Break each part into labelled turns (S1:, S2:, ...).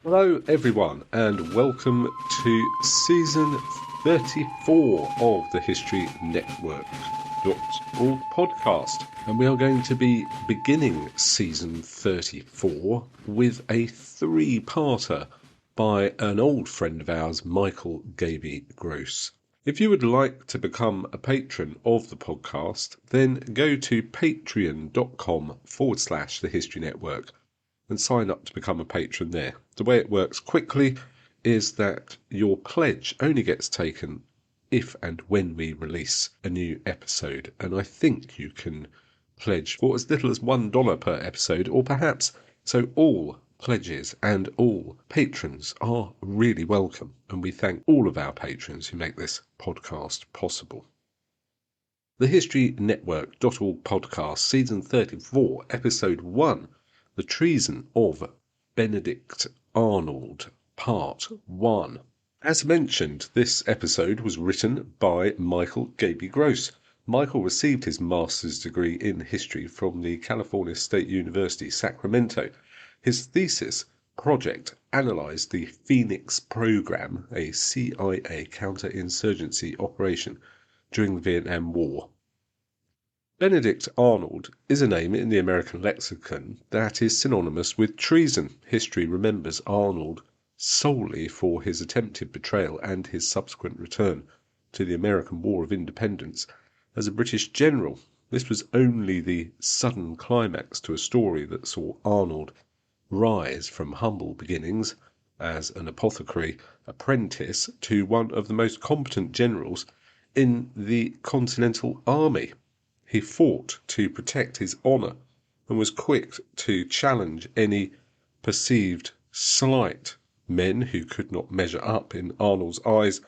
S1: Hello, everyone, and welcome to season 34 of the History Network.org podcast. And we are going to be beginning season 34 with a three-parter by an old friend of ours, Michael Gaby Gross. If you would like to become a patron of the podcast, then go to patreon.com/the History Network and sign up to become a patron there. The way it works quickly is that your pledge only gets taken if and when we release a new episode, and I think you can pledge for as little as $1 per episode, or perhaps so. All pledges and all patrons are really welcome, and we thank all of our patrons who make this podcast possible. The History Network.org podcast, season 34, episode 1, The Treason of Benedict Arnold, part 1. As mentioned, this episode was written by Michael Gaby Gross. Michael received his master's degree in history from the California State University, Sacramento. His thesis project analyzed the Phoenix Program, a CIA counterinsurgency operation during the Vietnam War. Benedict Arnold is a name in the American lexicon that is synonymous with treason. History remembers Arnold solely for his attempted betrayal and his subsequent return to the American War of Independence as a British general. This was only the sudden climax to a story that saw Arnold rise from humble beginnings as an apothecary apprentice to one of the most competent generals in the Continental Army. He fought to protect his honour and was quick to challenge any perceived slight. Men who could not measure up in Arnold's eyes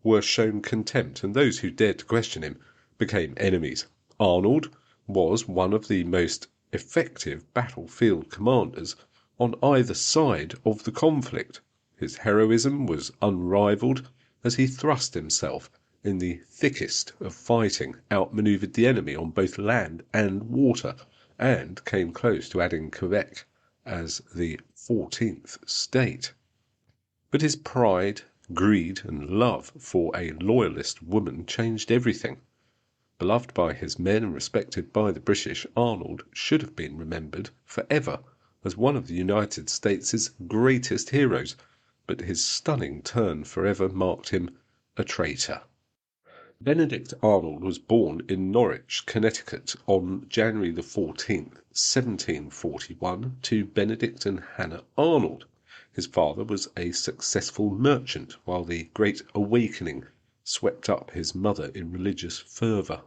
S1: were shown contempt, and those who dared to question him became enemies. Arnold was one of the most effective battlefield commanders on either side of the conflict. His heroism was unrivalled as he thrust himself in the thickest of fighting, outmanoeuvred the enemy on both land and water, and came close to adding Quebec as the 14th state. But his pride, greed, and love for a loyalist woman changed everything. Beloved by his men and respected by the British, Arnold should have been remembered forever as one of the United States' greatest heroes, but his stunning turn forever marked him a traitor. Benedict Arnold was born in Norwich, Connecticut on January the 14th, 1741, to Benedict and Hannah Arnold. His father was a successful merchant, while the Great Awakening swept up his mother in religious fervour.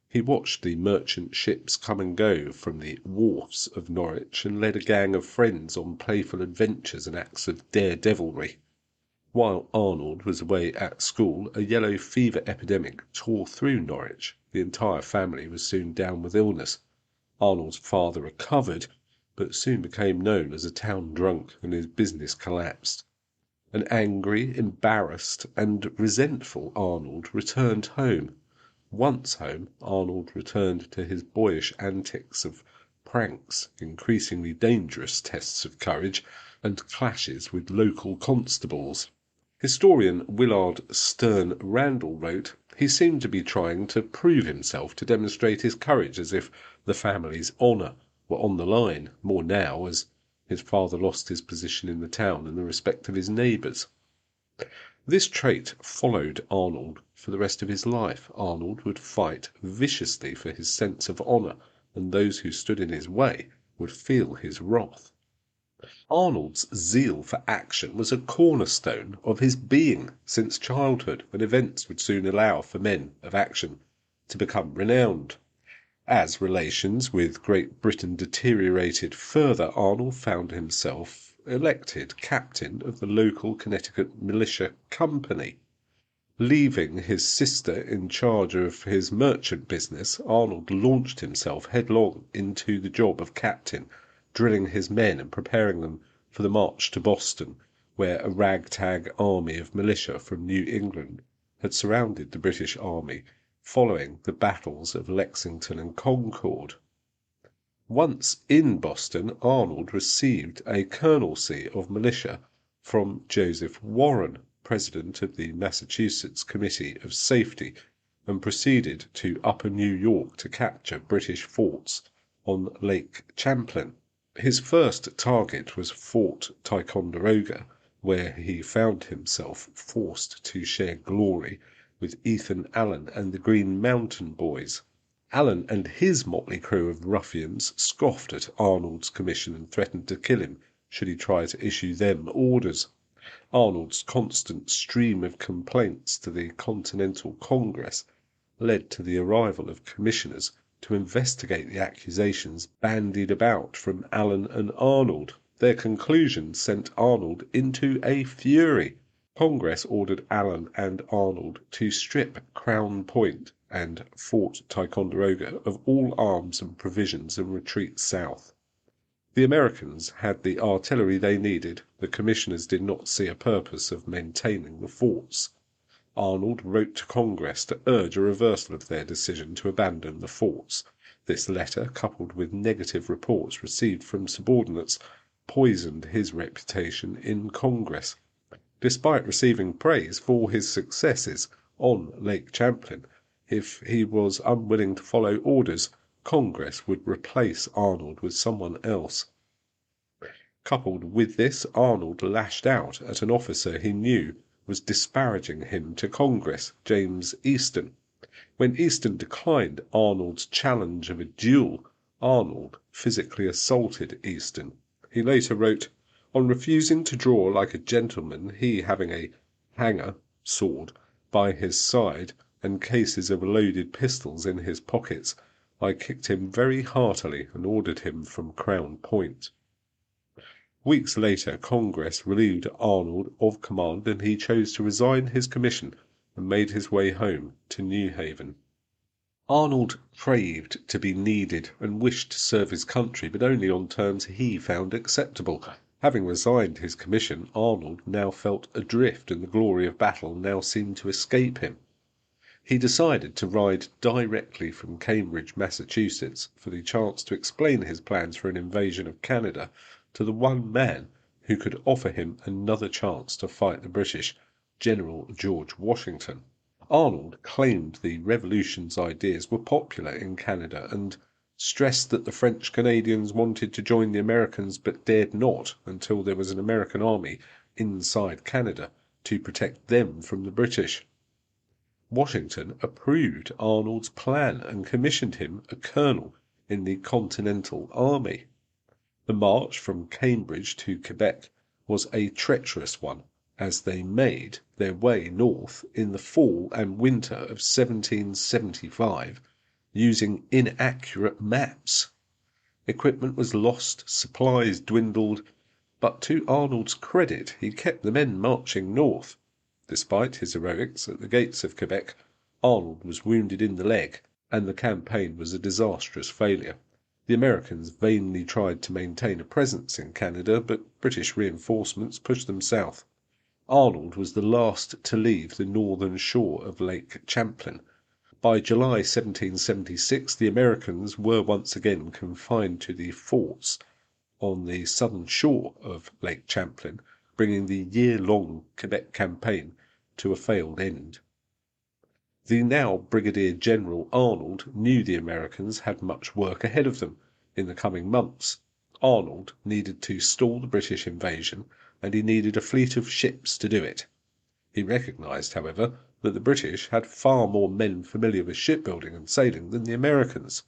S1: He watched the merchant ships come and go from the wharfs of Norwich and led a gang of friends on playful adventures and acts of daredevilry. While Arnold was away at school, a yellow fever epidemic tore through Norwich. The entire family was soon down with illness. Arnold's father recovered, but soon became known as a town drunk, and his business collapsed. An angry, embarrassed, and resentful Arnold returned home. Once home, Arnold returned to his boyish antics of pranks, increasingly dangerous tests of courage, and clashes with local constables. Historian Willard Stern Randall wrote, "He seemed to be trying to prove himself, to demonstrate his courage, as if the family's honour were on the line, more now as his father lost his position in the town and the respect of his neighbours." This trait followed Arnold for the rest of his life. Arnold would fight viciously for his sense of honour, and those who stood in his way would feel his wrath. Arnold's zeal for action was a cornerstone of his being since childhood, when events would soon allow for men of action to become renowned. As relations with Great Britain deteriorated further, Arnold found himself elected captain of the local Connecticut militia company. Leaving his sister in charge of his merchant business, Arnold launched himself headlong into the job of captain, drilling his men and preparing them for the march to Boston, where a ragtag army of militia from New England had surrounded the British Army following the battles of Lexington and Concord. Once in Boston, Arnold received a colonelcy of militia from Joseph Warren, president of the Massachusetts Committee of Safety, and proceeded to Upper New York to capture British forts on Lake Champlain. His first target was Fort Ticonderoga, where he found himself forced to share glory with Ethan Allen and the Green Mountain Boys. Allen and his motley crew of ruffians scoffed at Arnold's commission and threatened to kill him should he try to issue them orders. Arnold's constant stream of complaints to the Continental Congress led to the arrival of commissioners to investigate the accusations bandied about from Allen and Arnold. Their conclusions sent Arnold into a fury. Congress ordered Allen and Arnold to strip Crown Point and Fort Ticonderoga of all arms and provisions and retreat south. The Americans had the artillery they needed. The commissioners did not see a purpose of maintaining the forts. Arnold wrote to Congress to urge a reversal of their decision to abandon the forts. This letter, coupled with negative reports received from subordinates, poisoned his reputation in Congress. Despite receiving praise for his successes on Lake Champlain, if he was unwilling to follow orders, Congress would replace Arnold with someone else. Coupled with this, Arnold lashed out at an officer he knew was disparaging him to Congress, James Easton. When Easton declined Arnold's challenge of a duel, Arnold physically assaulted Easton. He later wrote, "On refusing to draw like a gentleman, he having a hanger sword by his side and cases of loaded pistols in his pockets, I kicked him very heartily and ordered him from Crown Point." Weeks later, Congress relieved Arnold of command, and he chose to resign his commission and made his way home to New Haven. Arnold craved to be needed and wished to serve his country, but only on terms he found acceptable. Having resigned his commission, Arnold now felt adrift, and the glory of battle now seemed to escape him. He decided to ride directly from Cambridge, Massachusetts, for the chance to explain his plans for an invasion of Canada to the one man who could offer him another chance to fight the British, General George Washington. Arnold claimed the Revolution's ideas were popular in Canada and stressed that the French Canadians wanted to join the Americans but dared not until there was an American army inside Canada to protect them from the British. Washington approved Arnold's plan and commissioned him a colonel in the Continental Army. The march from Cambridge to Quebec was a treacherous one, as they made their way north in the fall and winter of 1775 using inaccurate maps. Equipment was lost, supplies dwindled, but to Arnold's credit he kept the men marching north. Despite his heroics at the gates of Quebec, Arnold was wounded in the leg, and the campaign was a disastrous failure. The Americans vainly tried to maintain a presence in Canada, but British reinforcements pushed them south. Arnold was the last to leave the northern shore of Lake Champlain. By July 1776, the Americans were once again confined to the forts on the southern shore of Lake Champlain, bringing the year-long Quebec campaign to a failed end. The now Brigadier General Arnold knew the Americans had much work ahead of them in the coming months. Arnold needed to stall the British invasion, and he needed a fleet of ships to do it. He recognized, however, that the British had far more men familiar with shipbuilding and sailing than the Americans.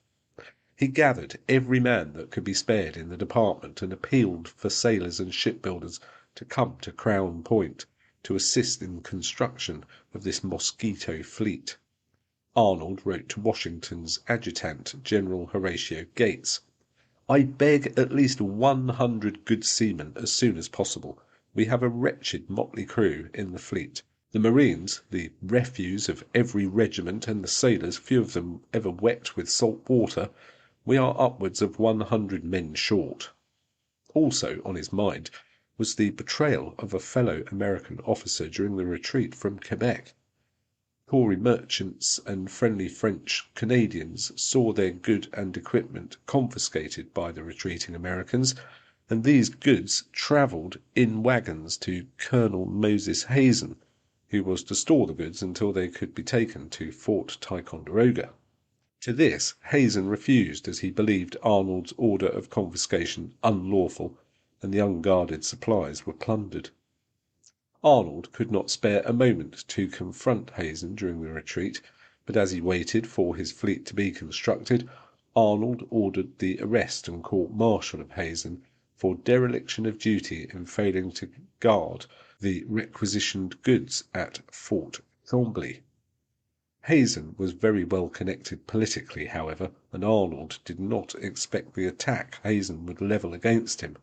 S1: He gathered every man that could be spared in the department and appealed for sailors and shipbuilders to come to Crown Point to assist in construction of this Mosquito fleet. Arnold wrote to Washington's adjutant, General Horatio Gates, "I beg at least 100 good seamen as soon as possible. We have a wretched motley crew in the fleet. The marines, the refuse of every regiment, and the sailors, few of them ever wet with salt water, we are upwards of 100 men short." Also on his mind was the betrayal of a fellow American officer during the retreat from Quebec. Tory merchants and friendly French Canadians saw their goods and equipment confiscated by the retreating Americans, and these goods travelled in wagons to Colonel Moses Hazen, who was to store the goods until they could be taken to Fort Ticonderoga. To this Hazen refused, as he believed Arnold's order of confiscation unlawful, and the unguarded supplies were plundered. Arnold could not spare a moment to confront Hazen during the retreat, but as he waited for his fleet to be constructed, Arnold ordered the arrest and court-martial of Hazen for dereliction of duty in failing to guard the requisitioned goods at Fort Chambly. Hazen was very well connected politically, however, and Arnold did not expect the attack Hazen would level against him.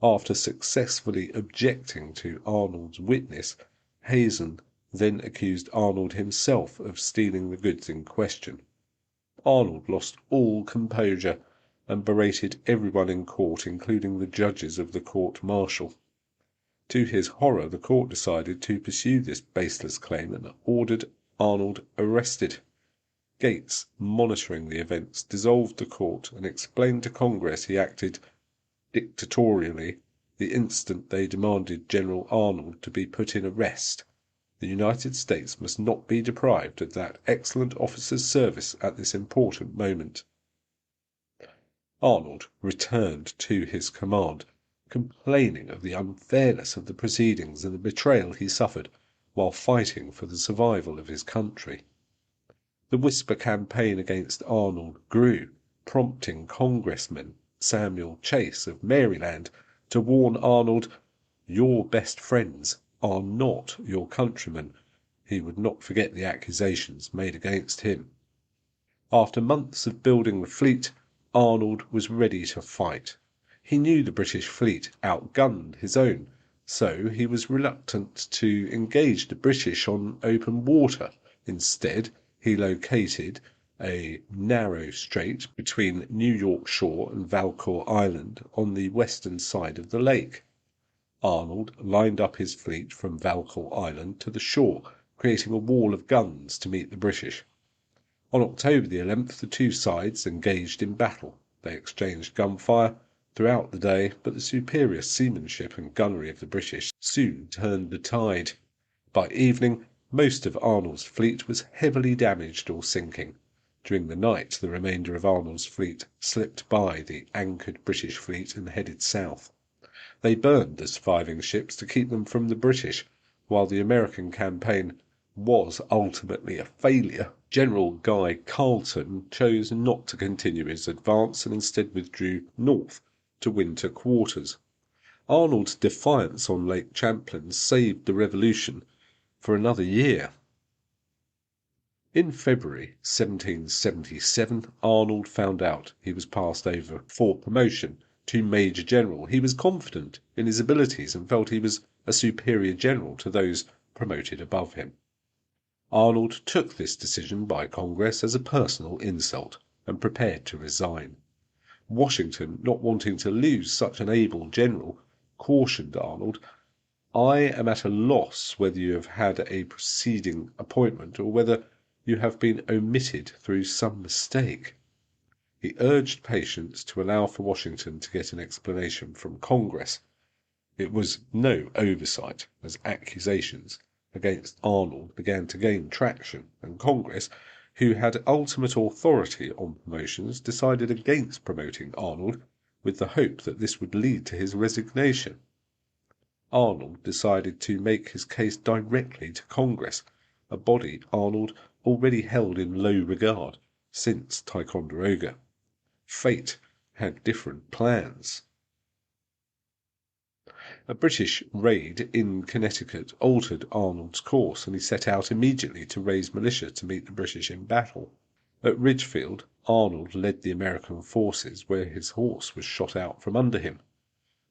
S1: After successfully objecting to Arnold's witness, Hazen then accused Arnold himself of stealing the goods in question. Arnold lost all composure and berated everyone in court, including the judges of the court-martial. To his horror, the court decided to pursue this baseless claim and ordered Arnold arrested. Gates, monitoring the events, dissolved the court and explained to Congress he acted dictatorially the instant they demanded General Arnold to be put in arrest. The United States must not be deprived of that excellent officer's service at this important moment. Arnold returned to his command, complaining of the unfairness of the proceedings and the betrayal he suffered while fighting for the survival of his country. The whisper campaign against Arnold grew, prompting Congressman Samuel Chase of Maryland to warn Arnold, "Your best friends are not your countrymen." He would not forget the accusations made against him. After months of building the fleet, Arnold was ready to fight. He knew the British fleet outgunned his own, so he was reluctant to engage the British on open water. Instead, he located a narrow strait between New York shore and Valcour Island on the western side of the lake. Arnold lined up his fleet from Valcour Island to the shore, creating a wall of guns to meet the British. On October the 11th, the two sides engaged in battle. They exchanged gunfire throughout the day, but the superior seamanship and gunnery of the British soon turned the tide. By evening, most of Arnold's fleet was heavily damaged or sinking. During the night, the remainder of Arnold's fleet slipped by the anchored British fleet and headed south. They burned the surviving ships to keep them from the British. While the American campaign was ultimately a failure, General Guy Carleton chose not to continue his advance and instead withdrew north to winter quarters. Arnold's defiance on Lake Champlain saved the Revolution for another year. In February 1777, Arnold found out he was passed over for promotion to Major General. He was confident in his abilities and felt he was a superior general to those promoted above him. Arnold took this decision by Congress as a personal insult and prepared to resign. Washington, not wanting to lose such an able general, cautioned Arnold, "I am at a loss whether you have had a preceding appointment or whether you have been omitted through some mistake." He urged patience to allow for Washington to get an explanation from Congress. It was no oversight, as accusations against Arnold began to gain traction, and Congress, who had ultimate authority on promotions, decided against promoting Arnold, with the hope that this would lead to his resignation. Arnold decided to make his case directly to Congress, a body Arnold already held in low regard since Ticonderoga. Fate had different plans. A British raid in Connecticut altered Arnold's course, and he set out immediately to raise militia to meet the British in battle. At Ridgefield, Arnold led the American forces, where his horse was shot out from under him.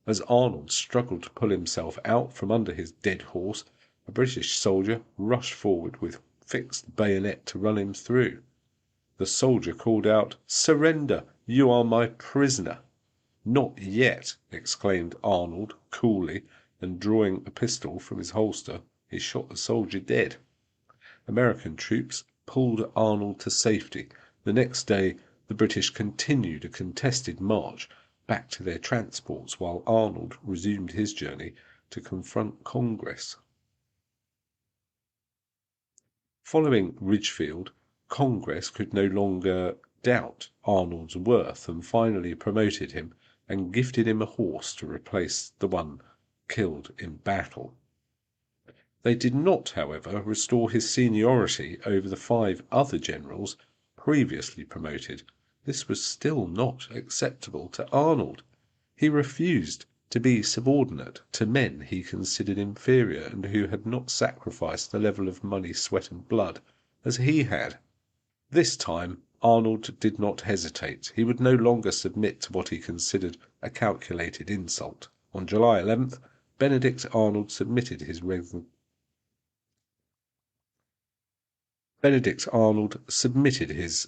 S1: As Arnold struggled to pull himself out from under his dead horse, a British soldier rushed forward with fixed bayonet to run him through. The soldier called out, "Surrender! You are my prisoner." "Not yet!" exclaimed Arnold coolly, and drawing a pistol from his holster, he shot the soldier dead. American troops pulled Arnold to safety. The next day the British continued a contested march, back to their transports while Arnold resumed his journey to confront Congress. Following Ridgefield, Congress could no longer doubt Arnold's worth and finally promoted him and gifted him a horse to replace the one killed in battle. They did not, however, restore his seniority over the 5 other generals previously promoted. This was still not acceptable to Arnold. He refused to be subordinate to men he considered inferior and who had not sacrificed the level of money, sweat, and blood as he had. This time Arnold did not hesitate. He would no longer submit to what he considered a calculated insult. On July 11th, Benedict Arnold submitted his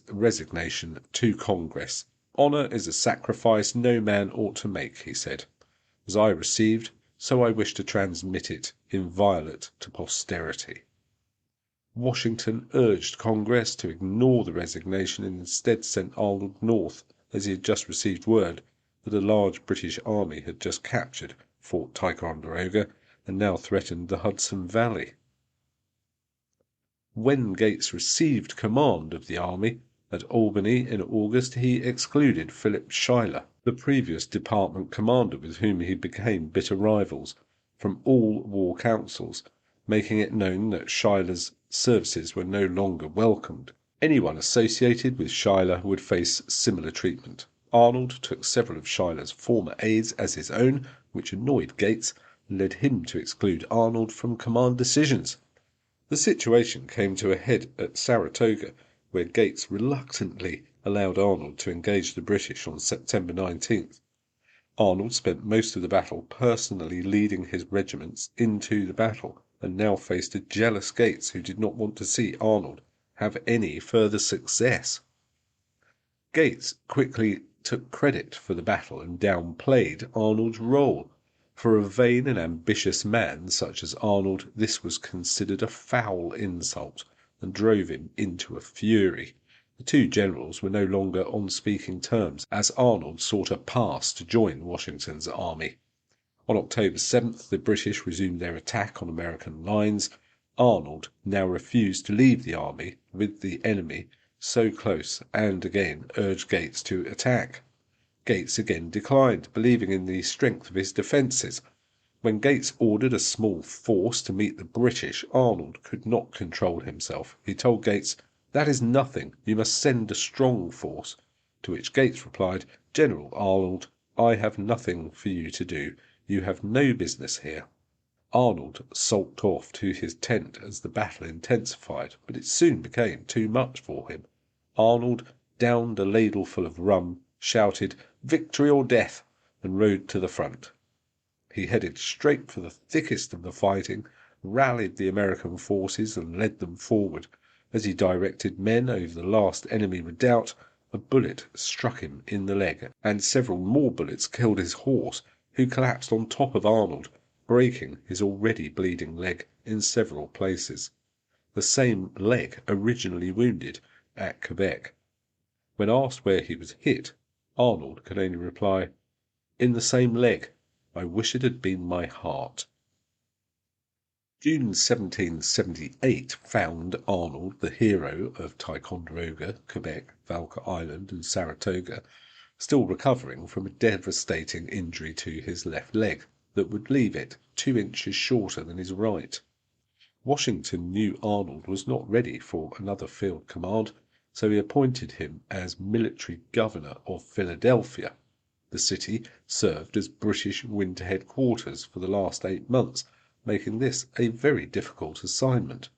S1: resignation to Congress. "Honor is a sacrifice no man ought to make," he said. "As I received, so I wish to transmit it inviolate to posterity." Washington urged Congress to ignore the resignation and instead sent Arnold north, as he had just received word that a large British army had just captured Fort Ticonderoga and now threatened the Hudson Valley. When Gates received command of the army at Albany in August, he excluded Philip Schuyler, the previous department commander with whom he became bitter rivals, from all war councils, making it known that Schuyler's services were no longer welcomed. Anyone associated with Schuyler would face similar treatment. Arnold took several of Schuyler's former aides as his own, which annoyed Gates and led him to exclude Arnold from command decisions. The situation came to a head at Saratoga, where Gates reluctantly allowed Arnold to engage the British on September 19th. Arnold spent most of the battle personally leading his regiments into the battle, and now faced a jealous Gates who did not want to see Arnold have any further success. Gates quickly took credit for the battle and downplayed Arnold's role. For a vain and ambitious man such as Arnold, this was considered a foul insult and drove him into a fury. The 2 generals were no longer on speaking terms, as Arnold sought a pass to join Washington's army. On October 7th, the British resumed their attack on American lines. Arnold now refused to leave the army with the enemy so close and again urged Gates to attack. Gates again declined, believing in the strength of his defences. When Gates ordered a small force to meet the British, Arnold could not control himself. He told Gates, "That is nothing. You must send a strong force." To which Gates replied, "General Arnold, I have nothing for you to do. You have no business here." Arnold sulked off to his tent as the battle intensified, but it soon became too much for him. Arnold downed a ladleful of rum, shouted "Victory or death," and rode to the front. He headed straight for the thickest of the fighting, rallied the American forces, and led them forward. As he directed men over the last enemy redoubt, a bullet struck him in the leg, and several more bullets killed his horse, who collapsed on top of Arnold, breaking his already bleeding leg in several places. The same leg originally wounded at Quebec. When asked where he was hit, Arnold could only reply, "In the same leg. I wish it had been my heart." June 1778 found Arnold, the hero of Ticonderoga, Quebec, Valka Island, and Saratoga, still recovering from a devastating injury to his left leg that would leave it 2 inches shorter than his right. Washington knew Arnold was not ready for another field command, so he appointed him as military governor of Philadelphia. The city served as British winter headquarters for the last 8 months, making this a very difficult assignment.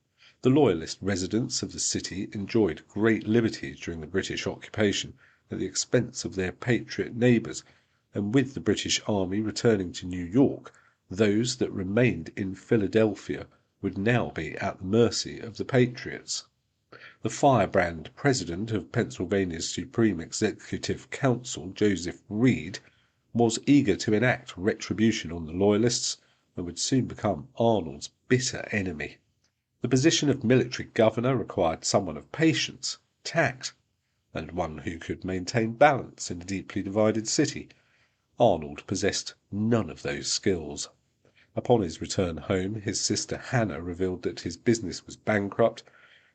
S1: The Loyalist residents of the city enjoyed great liberties during the British occupation at the expense of their patriot neighbors, and with the British army returning to New York, those that remained in Philadelphia would now be at the mercy of the patriots. The firebrand president of Pennsylvania's Supreme Executive Council, Joseph Reed, was eager to enact retribution on the Loyalists and would soon become Arnold's bitter enemy. The position of military governor required someone of patience, tact, and one who could maintain balance in a deeply divided city. Arnold possessed none of those skills. Upon his return home, his sister Hannah revealed that his business was bankrupt.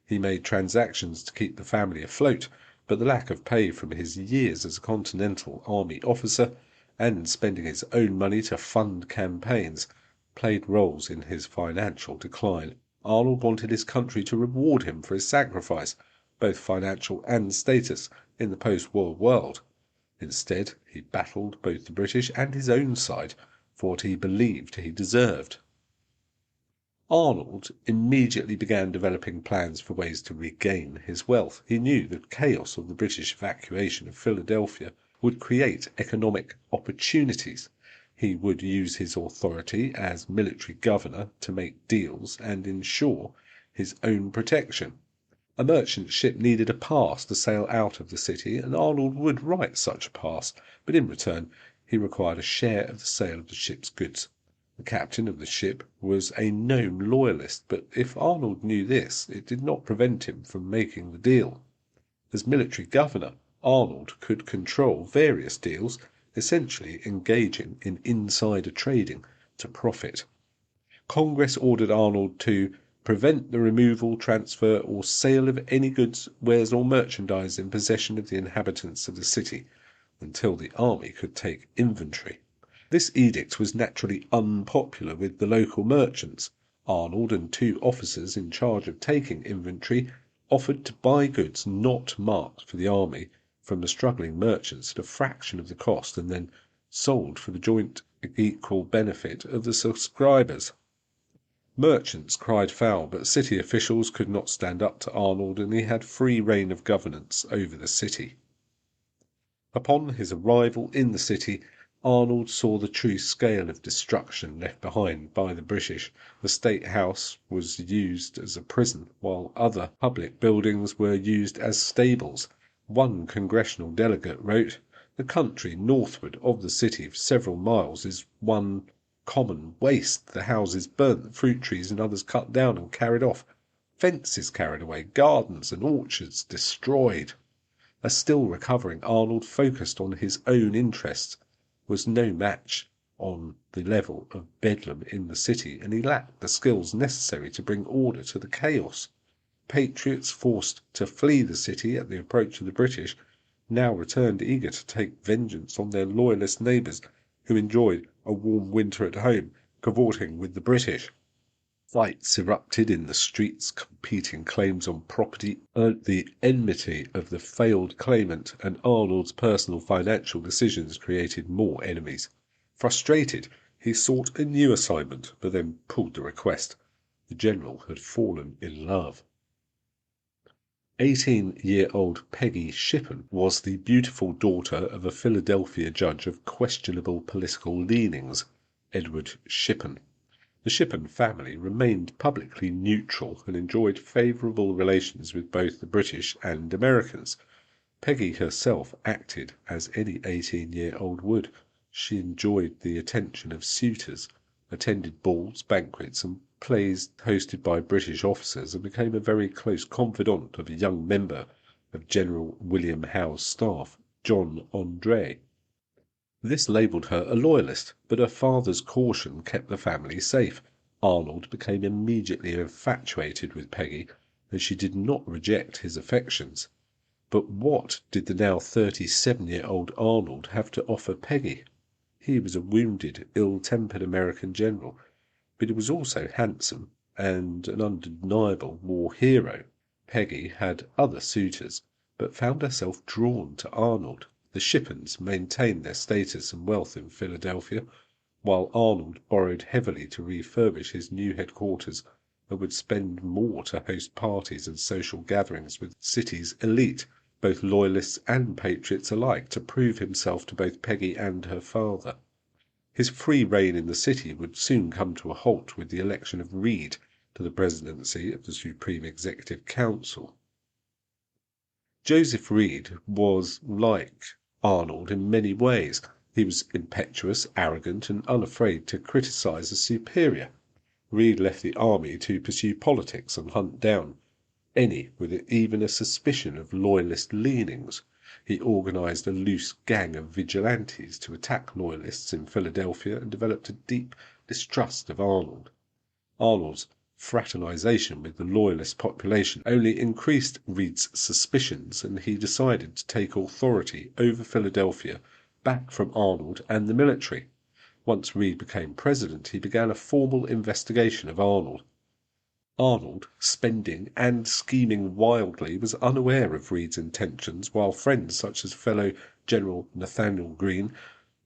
S1: He made transactions to keep the family afloat, but the lack of pay from his years as a Continental Army officer and spending his own money to fund campaigns played roles in his financial decline. Arnold wanted his country to reward him for his sacrifice, both financial and status, in the post-war world. Instead, he battled both the British and his own side for what he believed he deserved. Arnold immediately began developing plans for ways to regain his wealth. He knew the chaos of the British evacuation of Philadelphia would create economic opportunities. He would use his authority as military governor to make deals and ensure his own protection. A merchant ship needed a pass to sail out of the city, and Arnold would write such a pass, but in return he required a share of the sale of the ship's goods. The captain of the ship was a known loyalist, but if Arnold knew this, it did not prevent him from making the deal. As military governor, Arnold could control various deals, essentially engaging in insider trading to profit. Congress ordered Arnold to prevent the removal, transfer, or sale of any goods, wares, or merchandise in possession of the inhabitants of the city until the army could take inventory. This edict was naturally unpopular with the local merchants. Arnold and two officers in charge of taking inventory offered to buy goods not marked for the army from the struggling merchants at a fraction of the cost and then sold for the joint equal benefit of the subscribers. Merchants cried foul, but city officials could not stand up to Arnold, and he had free rein of governance over the city. Upon his arrival in the city, Arnold saw the true scale of destruction left behind by the British. The State House was used as a prison, while other public buildings were used as stables. One congressional delegate wrote, "The country northward of the city for several miles is one common waste, the houses burnt, the fruit trees and others cut down and carried off, fences carried away, gardens and orchards destroyed." A still recovering Arnold, focused on his own interests, was no match on the level of bedlam in the city, and he lacked the skills necessary to bring order to the chaos. Patriots forced to flee the city at the approach of the British now returned eager to take vengeance on their loyalist neighbours who enjoyed a warm winter at home, cavorting with the British. Fights erupted in the streets, competing claims on property, the enmity of the failed claimant, and Arnold's personal financial decisions created more enemies. Frustrated, he sought a new assignment, but then pulled the request. The general had fallen in love. 18-year-old Peggy Shippen was the beautiful daughter of a Philadelphia judge of questionable political leanings, Edward Shippen. The Shippen family remained publicly neutral and enjoyed favourable relations with both the British and Americans. Peggy herself acted as any 18-year-old would. She enjoyed the attention of suitors, attended balls, banquets, and plays hosted by British officers, and became a very close confidant of a young member of General William Howe's staff, John André. This labelled her a loyalist, but her father's caution kept the family safe. Arnold became immediately infatuated with Peggy, and she did not reject his affections. But what did the now 37-year-old Arnold have to offer Peggy? He was a wounded, ill-tempered American general, but he was also handsome and an undeniable war hero. Peggy had other suitors, but found herself drawn to Arnold. The Shippens maintained their status and wealth in Philadelphia, while Arnold borrowed heavily to refurbish his new headquarters and would spend more to host parties and social gatherings with the city's elite, both loyalists and patriots alike, to prove himself to both Peggy and her father. His free reign in the city would soon come to a halt with the election of Reed to the presidency of the Supreme Executive Council. Joseph Reed was like Arnold in many ways. He was impetuous, arrogant, and unafraid to criticize a superior. Reed left the army to pursue politics and hunt down any with even a suspicion of loyalist leanings. He organised a loose gang of vigilantes to attack Loyalists in Philadelphia and developed a deep distrust of Arnold. Arnold's fraternisation with the Loyalist population only increased Reed's suspicions, and he decided to take authority over Philadelphia back from Arnold and the military. Once Reed became president, he began a formal investigation of Arnold. Arnold, spending and scheming wildly, was unaware of Reed's intentions, while friends such as fellow General Nathanael Greene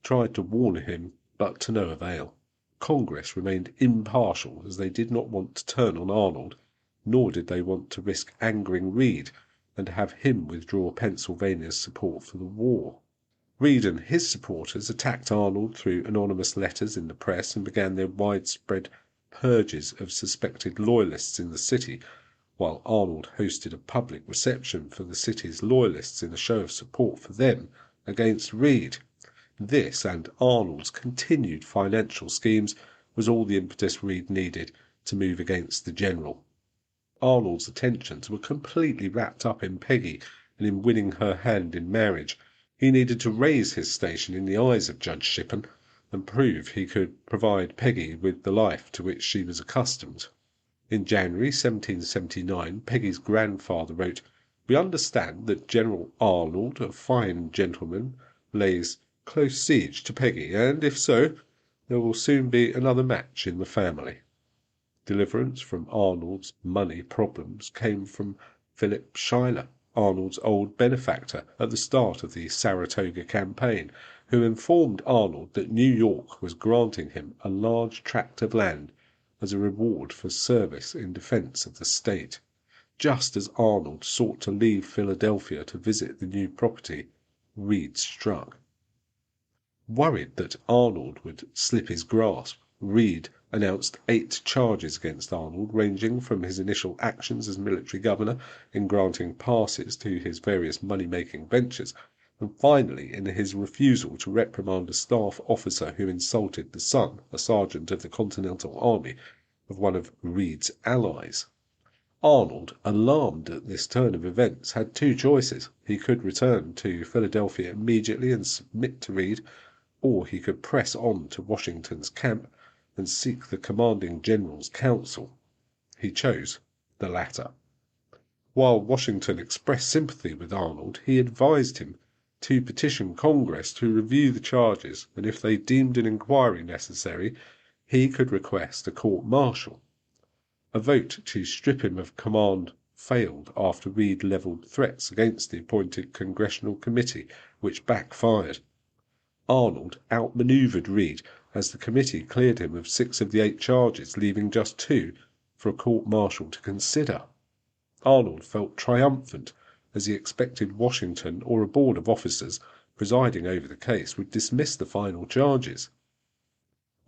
S1: tried to warn him, but to no avail. Congress remained impartial, as they did not want to turn on Arnold, nor did they want to risk angering Reed and have him withdraw Pennsylvania's support for the war. Reed and his supporters attacked Arnold through anonymous letters in the press and began their widespread purges of suspected Loyalists in the city, while Arnold hosted a public reception for the city's Loyalists in a show of support for them against Reed. This and Arnold's continued financial schemes was all the impetus Reed needed to move against the general. Arnold's attentions were completely wrapped up in Peggy and in winning her hand in marriage. He needed to raise his station in the eyes of Judge Shippen and prove he could provide Peggy with the life to which she was accustomed. In January 1779, Peggy's grandfather wrote, "We understand that General Arnold, a fine gentleman, lays close siege to Peggy, and if so, there will soon be another match in the family." Deliverance from Arnold's money problems came from Philip Schuyler, Arnold's old benefactor at the start of the Saratoga campaign, who informed Arnold that New York was granting him a large tract of land as a reward for service in defense of the state. Just as Arnold sought to leave Philadelphia to visit the new property, Reed struck. Worried that Arnold would slip his grasp, Reed announced 8 charges against Arnold, ranging from his initial actions as military governor in granting passes to his various money-making ventures, and finally in his refusal to reprimand a staff officer who insulted the son, a sergeant of the Continental Army, of one of Reed's allies. Arnold, alarmed at this turn of events, had 2 choices. He could return to Philadelphia immediately and submit to Reed, or he could press on to Washington's camp and seek the commanding general's counsel. He chose the latter. While Washington expressed sympathy with Arnold, he advised him to petition Congress to review the charges, and if they deemed an inquiry necessary, he could request a court-martial. A vote to strip him of command failed after Reed levelled threats against the appointed congressional committee, which backfired. Arnold outmanoeuvred Reed, as the committee cleared him of 6 of the 8 charges, leaving just 2 for a court-martial to consider. Arnold felt triumphant, as he expected Washington or a board of officers presiding over the case would dismiss the final charges.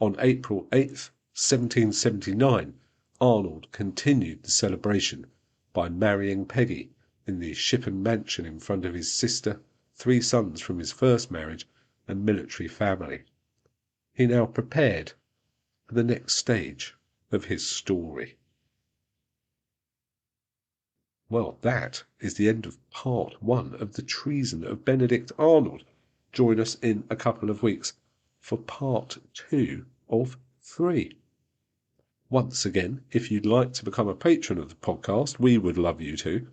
S1: On April 8, 1779, Arnold continued the celebration by marrying Peggy in the Shippen mansion in front of his sister, 3 sons from his first marriage, and military family. He now prepared for the next stage of his story. Well, that is the end of part 1 of the Treason of Benedict Arnold. Join us in a couple of weeks for part 2 of 3. Once again, if you'd like to become a patron of the podcast, we would love you to.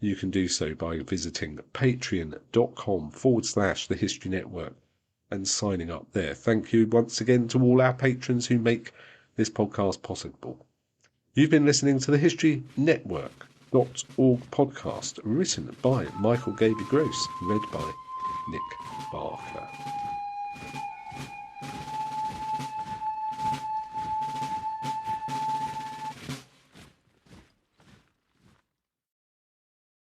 S1: You can do so by visiting patreon.com/The History Network and signing up there. Thank you once again to all our patrons who make this podcast possible. You've been listening to the History Network.org podcast, written by Michael Gaby Gross, read by Nick Barker.